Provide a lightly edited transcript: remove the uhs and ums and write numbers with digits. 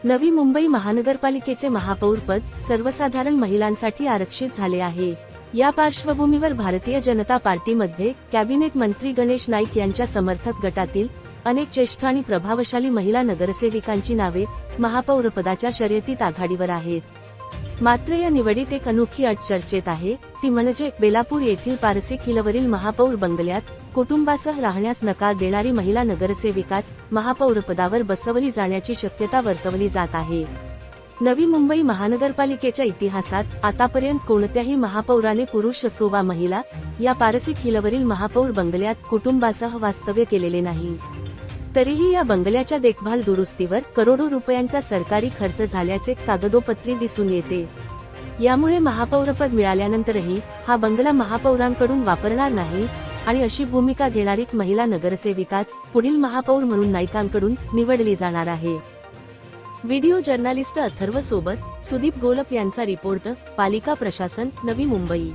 नवी मुंबई महानगरपालिकेचे महापौरपद सर्वसाधारण महिलांसाठी आरक्षित झाले आहे। या पार्श्वभूमीवर भारतीय जनता पार्टीमध्ये कॅबिनेट मंत्री गणेश नाईक यांच्या समर्थक गटातील अनेक ज्येष्ठ आणि प्रभावशाली महिला नगरसेविकांची नावे महापौरपदाच्या शर्यतीत आघाडीवर आहेत। मात्र या निवडीत एक अनोखी अट चर्चेत आहे, ती म्हणजे बेलापूर येथील पारसी किल्ल्यावरील महापौर बंगल्यात कुटुंबासह राहण्यास नकार देणारी महिला नगरसेविकाच महापौरपदावर बसवली जाण्याची शक्यता वर्तवली जात आहे। नवी मुंबई महानगरपालिकेच्या इतिहासात आतापर्यंत कोणत्याही महापौराने पुरुष असो वा महिला या पारसी किल्ल्यावरील महापौर बंगल्यात कुटुंबासह वास्तव्य केलेले नाही। तरीही या बंगल्याच्या देखभाल दुरुस्तीवर करोडो रुपयांचा सरकारी खर्च झाल्याचे कागदोपत्री दिसून येते। यामुळे महापौरपद मिळाल्यानंतरही हा बंगला महापौरांकडून वापरणार नाही आणि अशी भूमिका घेणारीच महिला नगरसेविकाच पुढील महापौर म्हणून नाईकांकडून निवडली जाणार आहे। व्हिडिओ जर्नलिस्ट अथर्व सोबत सुदीप गोलप यांचा रिपोर्ट, पालिका प्रशासन, नवी मुंबई।